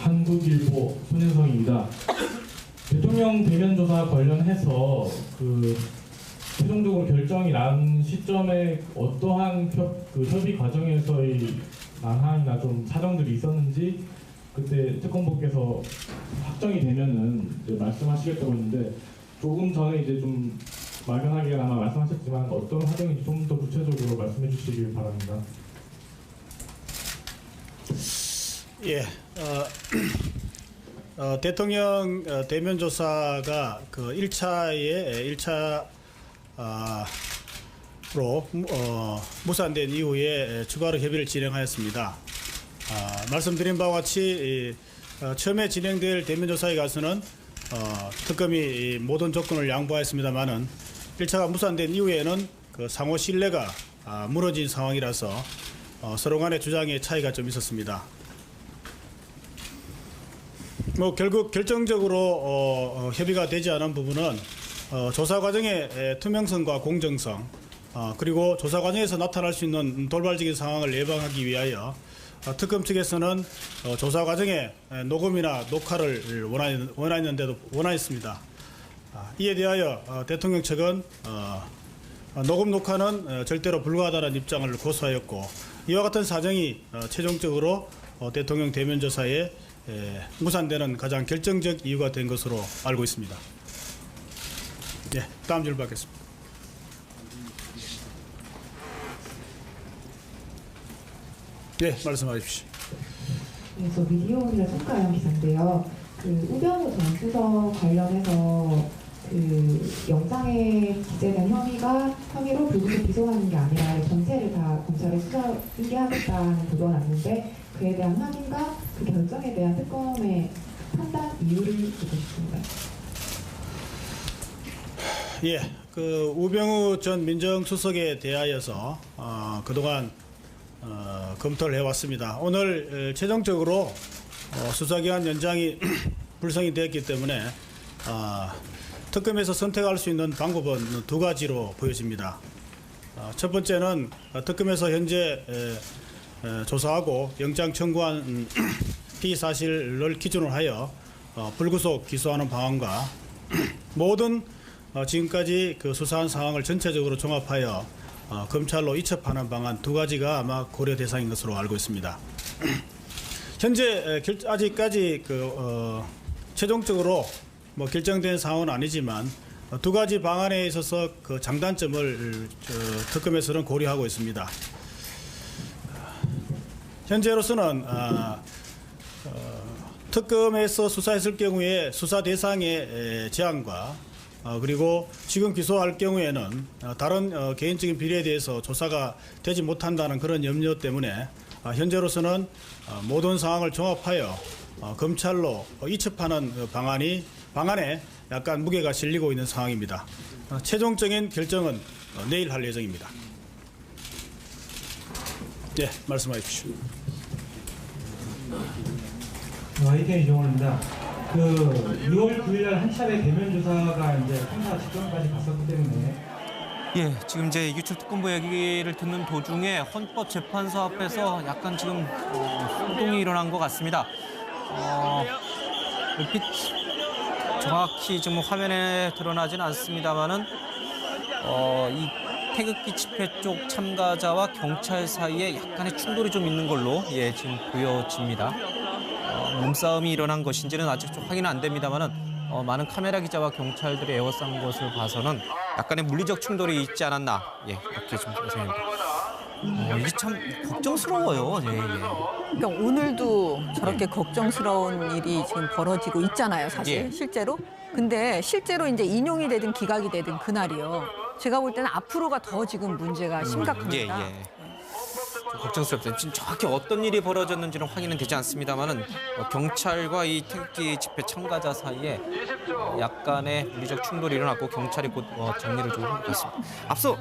한국일보 손현성입니다. 대통령 대면 조사 관련해서 최종적으로 결정이 난 시점에 어떠한 협의 과정에서의 난항이나 좀 사정들이 있었는지 그때 특검보께서 확정이 되면은 이제 말씀하시겠다고 했는데 조금 전에 이제 좀 막연하게 아마 말씀하셨지만 어떤 사정인지 좀 더 구체적으로 말씀해 주시길 바랍니다. 예, 대통령 대면 조사가 그 1차로 무산된 이후에 추가로 협의를 진행하였습니다. 말씀드린 바와 같이 처음에 진행될 대면 조사에 가서는 특검이 모든 조건을 양보하였습니다만은 1차가 무산된 이후에는 그 상호 신뢰가 무너진 상황이라서 서로 간의 주장의 차이가 좀 있었습니다. 결국 결정적으로 협의가 되지 않은 부분은 조사 과정의 투명성과 공정성 그리고 조사 과정에서 나타날 수 있는 돌발적인 상황을 예방하기 위하여 특검 측에서는 조사 과정에 녹음이나 녹화를 원하였습니다. 이에 대하여 대통령 측은 녹음 녹화는 절대로 불가하다는 입장을 고수하였고 이와 같은 사정이 최종적으로 대통령 대면 조사에 무산되는 가장 결정적 이유가 된 것으로 알고 있습니다. 예, 다음 질문 받겠습니다. 네, 말씀하십시오. 네, 저 미디어오늘의 손가락 기사인데요. 우병우 전 수석 관련해서 영상에 기재된 혐의로 불구속 기소하는 게 아니라 전체를 다 검찰에 수사 인계하겠다는 보도가 났는데 그에 대한 확인과 그 결정에 대한 특검의 판단 이유를 듣고 싶습니다. 예, 우병우 전 민정수석에 대하여서 그동안 검토를 해왔습니다. 오늘 최종적으로 수사기간 연장이 불성이 되었기 때문에 특검에서 선택할 수 있는 방법은 두 가지로 보여집니다. 첫 번째는 특검에서 현재 조사하고 영장 청구한 피의사실을 기준으로 하여 불구속 기소하는 방안과 모든 지금까지 수사한 상황을 전체적으로 종합하여 검찰로 이첩하는 방안 두 가지가 아마 고려 대상인 것으로 알고 있습니다. 현재 아직까지 최종적으로 결정된 상황은 아니지만 두 가지 방안에 있어서 장단점을 특검에서는 고려하고 있습니다. 현재로서는 특검에서 수사했을 경우에 수사 대상의 제한과 그리고 지금 기소할 경우에는 다른 개인적인 비리에 대해서 조사가 되지 못한다는 그런 염려 때문에 현재로서는 모든 상황을 종합하여 검찰로 이첩하는 방안에 약간 무게가 실리고 있는 상황입니다. 최종적인 결정은 내일 할 예정입니다. 네, 말씀해 주십시오. YTN 이종원입니다. 2월 9일 날 한 차례 대면 조사가 이제 판사 직전까지 갔었기 때문에 예, 지금 이제 이규철 특검부 얘기를 듣는 도중에 헌법재판소 앞에서 약간 지금 소동이 일어난 것 같습니다. 얼핏 정확히 지금 화면에 드러나진 않습니다만은 이 태극기 집회 쪽 참가자와 경찰 사이에 약간의 충돌이 좀 있는 걸로 지금 보여집니다. 몸싸움이 일어난 것인지는 아직 좀 확인은 안 됩니다만은 많은 카메라 기자와 경찰들이 에워싼 것을 봐서는 약간의 물리적 충돌이 있지 않았나 이렇게 좀 생각합니다. 이게 참 걱정스러워요. 그러니까 오늘도 저렇게 걱정스러운 일이 지금 벌어지고 있잖아요, 사실 실제로. 근데 실제로 이제 인용이 되든 기각이 되든 그날이요. 제가 볼 때는 앞으로가 더 지금 문제가 심각합니다. 좀 걱정스럽습니다. 지금 정확히 어떤 일이 벌어졌는지는 확인은 되지 않습니다만은 경찰과 이 태극기 집회 참가자 사이에 약간의 물리적 충돌이 일어났고 경찰이 곧 정리를 좀 할 것 같습니다. 앞서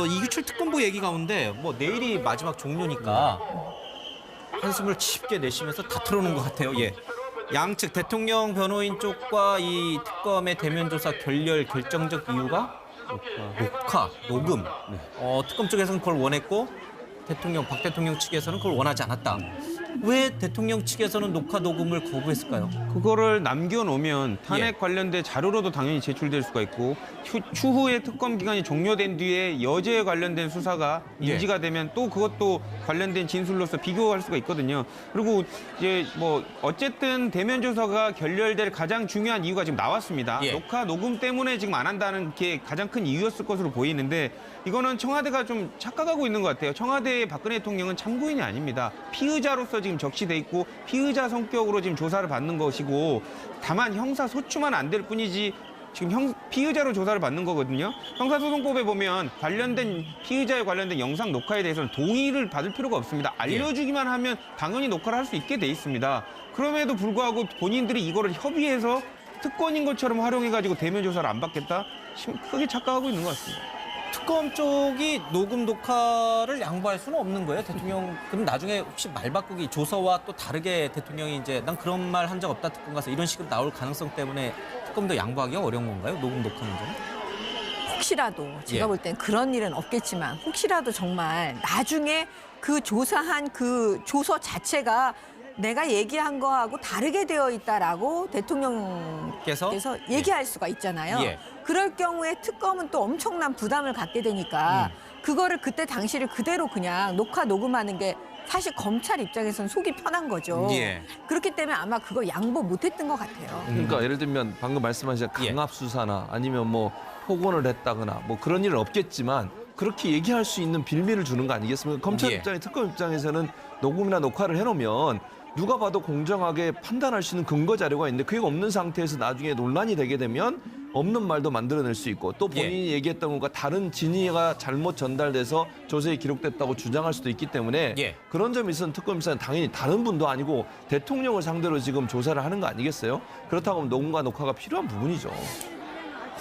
이규철 특검부 얘기 가운데 내일이 마지막 종료니까 한숨을 깊게 내쉬면서 다투려는 것 같아요. 양측 대통령 변호인 쪽과 이 특검의 대면 조사 결정적 이유가 녹음. 특검 쪽에서는 그걸 원했고 박 대통령 측에서는 그걸 원하지 않았다. 왜 대통령 측에서는 녹화 녹음을 거부했을까요? 그거를 남겨놓으면 탄핵 예. 관련된 자료로도 당연히 제출될 수가 있고 추후에 특검 기간이 종료된 뒤에 여죄에 관련된 수사가 예. 인지가 되면 또 그것도 관련된 진술로서 비교할 수가 있거든요. 그리고 이제 뭐 어쨌든 대면 조사가 결렬될 가장 중요한 이유가 지금 나왔습니다. 예. 녹화 녹음 때문에 지금 안 한다는 게 가장 큰 이유였을 것으로 보이는데 이거는 청와대가 좀 착각하고 있는 것 같아요. 청와대의 박근혜 대통령은 참고인이 아닙니다. 피의자로서 지금 적시돼 있고 피의자 성격으로 지금 조사를 받는 것이고 다만 형사 소추만 안 될 뿐이지 지금 피의자로 조사를 받는 거거든요. 형사소송법에 보면 관련된 피의자에 관련된 영상 녹화에 대해서는 동의를 받을 필요가 없습니다. 알려주기만 하면 당연히 녹화를 할 수 있게 돼 있습니다. 그럼에도 불구하고 본인들이 이거를 협의해서 특권인 것처럼 활용해가지고 대면 조사를 안 받겠다? 크게 착각하고 있는 것 같습니다. 특검 쪽이 녹음 녹화를 양보할 수는 없는 거예요, 대통령. 그럼 나중에 혹시 말 바꾸기 조서와 또 다르게 대통령이 이제 난 그런 말 한 적 없다 특검 가서 이런 식으로 나올 가능성 때문에 특검도 양보하기가 어려운 건가요, 녹음 녹화 문제는? 혹시라도 제가 예. 볼 땐 그런 일은 없겠지만 혹시라도 정말 나중에 그 조사한 그 조서 자체가 내가 얘기한 거하고 다르게 되어 있다라고 대통령께서 얘기할 수가 있잖아요. 예. 그럴 경우에 특검은 또 엄청난 부담을 갖게 되니까 그거를 그때 당시를 그대로 그냥 녹화 녹음하는 게 사실 검찰 입장에서는 속이 편한 거죠. 예. 그렇기 때문에 아마 그거 양보 못했던 것 같아요. 그러니까 예를 들면 방금 말씀하신 예. 강압 수사나 아니면 뭐 폭언을 했다거나 뭐 그런 일은 없겠지만 그렇게 얘기할 수 있는 빌미를 주는 거 아니겠습니까? 검찰 예. 입장에 특검 입장에서는 녹음이나 녹화를 해놓으면 누가 봐도 공정하게 판단할 수 있는 근거 자료가 있는데 그게 없는 상태에서 나중에 논란이 되게 되면 없는 말도 만들어낼 수 있고 또 본인이 얘기했던 것과 다른 진위가 잘못 전달돼서 조서에 기록됐다고 주장할 수도 있기 때문에 예. 그런 점이 있어서 특검입사는 당연히 다른 분도 아니고 대통령을 상대로 지금 조사를 하는 거 아니겠어요? 그렇다고 하면 녹음과 녹화가 필요한 부분이죠.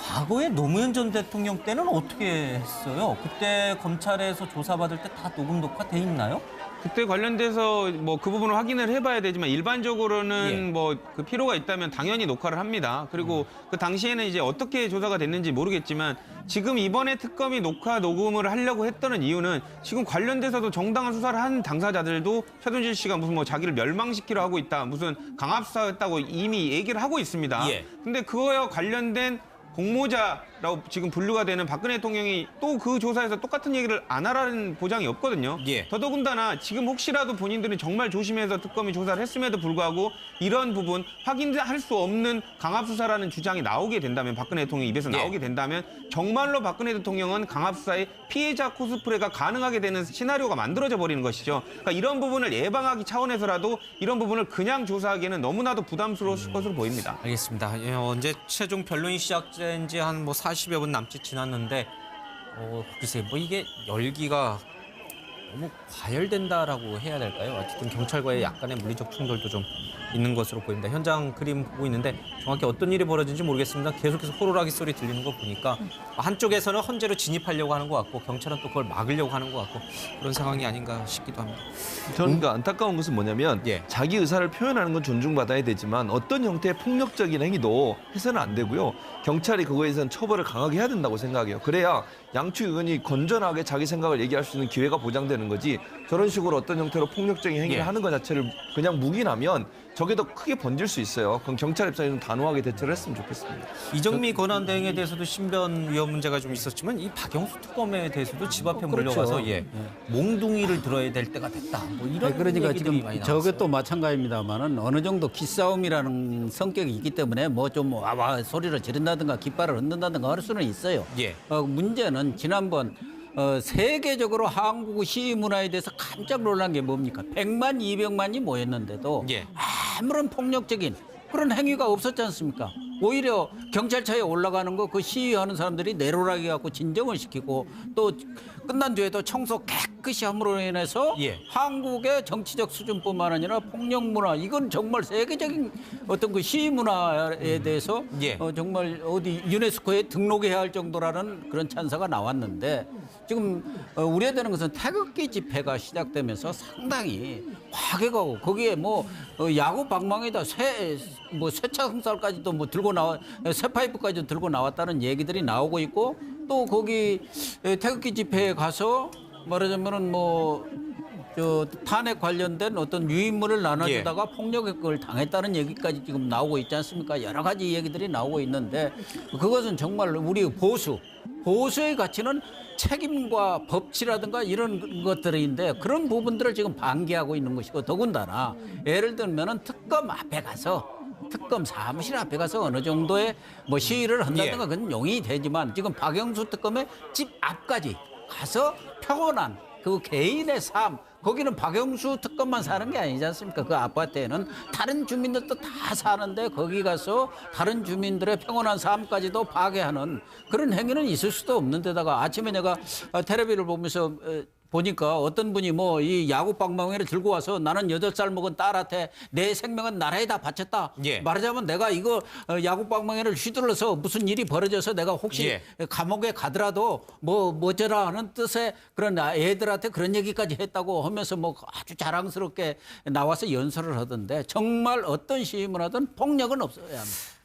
과거에 노무현 전 대통령 때는 어떻게 했어요? 그때 검찰에서 조사받을 때 다 녹음 녹화 돼 있나요? 그때 관련돼서 뭐 그 부분을 확인을 해봐야 되지만 일반적으로는 예. 뭐 그 필요가 있다면 당연히 녹화를 합니다. 그리고 그 당시에는 이제 어떻게 조사가 됐는지 모르겠지만 지금 이번에 특검이 녹화 녹음을 하려고 했던 이유는 지금 관련돼서도 정당한 수사를 한 당사자들도 최순실 씨가 무슨 뭐 자기를 멸망시키려 하고 있다, 무슨 강압수사였다고 이미 얘기를 하고 있습니다. 예. 근데 그거와 관련된 공모자라고 지금 분류가 되는 박근혜 대통령이 또 그 조사에서 똑같은 얘기를 안 하라는 보장이 없거든요. 예. 더더군다나 지금 혹시라도 본인들이 정말 조심해서 특검이 조사를 했음에도 불구하고 이런 부분 확인할 수 없는 강압수사라는 주장이 나오게 된다면 박근혜 대통령 입에서 예. 나오게 된다면 정말로 박근혜 대통령은 강압수사의 피해자 코스프레가 가능하게 되는 시나리오가 만들어져 버리는 것이죠. 그러니까 이런 부분을 예방하기 차원에서라도 이런 부분을 그냥 조사하기에는 너무나도 부담스러울 것으로 보입니다. 알겠습니다. 예, 언제 최종 변론이 시작된 지 한 뭐 40여 분 남짓 지났는데 글쎄 뭐 이게 열기가 너무 과열된다라고 해야 될까요? 어쨌든 경찰과의 약간의 물리적 충돌도 좀 있는 것으로 보입니다. 현장 그림 보고 있는데 정확히 어떤 일이 벌어진지 모르겠습니다. 계속해서 호루라기 소리 들리는 거 보니까 한쪽에서는 헌재로 진입하려고 하는 것 같고 경찰은 또 그걸 막으려고 하는 것 같고 그런 상황이 아닌가 싶기도 합니다. 저는 그러니까 안타까운 것은 뭐냐면 예. 자기 의사를 표현하는 건 존중받아야 되지만 어떤 형태의 폭력적인 행위도 해서는 안 되고요. 경찰이 그거에 대해서는 처벌을 강하게 해야 된다고 생각해요. 그래야 양측 의원이 건전하게 자기 생각을 얘기할 수 있는 기회가 보장되는 거지 저런 식으로 어떤 형태로 폭력적인 행위를 예. 하는 것 자체를 그냥 묵인하면 저게 더 크게 번질 수 있어요. 그럼 경찰 입장에서 좀 단호하게 대처를 했으면 좋겠습니다. 이정미 권한대행에 대해서도 신변 위험 문제가 좀 있었지만 이 박영수 특검에 대해서도 집 앞에 그렇죠. 몰려와서 몽둥이를 들어야 될 때가 됐다. 뭐 이런 그러니까 얘기들이 지금 많이 나왔어요. 저것도 마찬가지입니다만은 어느 정도 기싸움이라는 성격이 있기 때문에 뭐 좀 와 소리를 지른다든가 깃발을 흔든다든가 할 수는 있어요. 예. 문제는 지난번 세계적으로 한국 시위 문화에 대해서 깜짝 놀란 게 뭡니까? 100만, 200만이 모였는데도 예. 아무런 폭력적인 그런 행위가 없었지 않습니까? 오히려 경찰차에 올라가는 거 그 시위하는 사람들이 내로라기 갖고 진정을 시키고 또 끝난 뒤에도 청소 깨끗이 함으로 인해서 예. 한국의 정치적 수준뿐만 아니라 폭력 문화 이건 정말 세계적인 어떤 그 시위 문화에 대해서 예. 정말 어디 유네스코에 등록해야 할 정도라는 그런 찬사가 나왔는데 지금 우려되는 것은 태극기 집회가 시작되면서 상당히 과격하고 거기에 뭐 야구 방망이다 쇠차 흥살까지도 뭐 들고 나와 쇠 파이프까지 들고 나왔다는 얘기들이 나오고 있고 또 거기 태극기 집회에 가서 말하자면은 뭐 탄핵 관련된 어떤 유인물을 나눠주다가 폭력을 당했다는 얘기까지 지금 나오고 있지 않습니까? 여러 가지 얘기들이 나오고 있는데 그것은 정말 우리 보수의 가치는 책임과 법치라든가 이런 것들인데 그런 부분들을 지금 방기하고 있는 것이고 더군다나 예를 들면은 특검 앞에 가서 특검 사무실 앞에 가서 어느 정도의 뭐 시위를 한다든가 그건 용인이 되지만 지금 박영수 특검의 집 앞까지 가서 평온한 그 개인의 삶 거기는 박영수 특검만 사는 게 아니지 않습니까? 그 아파트에는 다른 주민들도 다 사는데 거기 가서 다른 주민들의 평온한 삶까지도 파괴하는 그런 행위는 있을 수도 없는 데다가 아침에 내가 텔레비를 보면서 보니까 어떤 분이 뭐 이 야구 방망이를 들고 와서 나는 8살 먹은 딸한테 내 생명은 나라에 다 바쳤다. 말하자면 내가 이거 야구 방망이를 휘둘러서 무슨 일이 벌어져서 내가 혹시 감옥에 가더라도 뭐저라 하는 뜻의 그런 애들한테 그런 얘기까지 했다고 하면서 뭐 아주 자랑스럽게 나와서 연설을 하던데 정말 어떤 시위문화든 폭력은 없어야 합니다.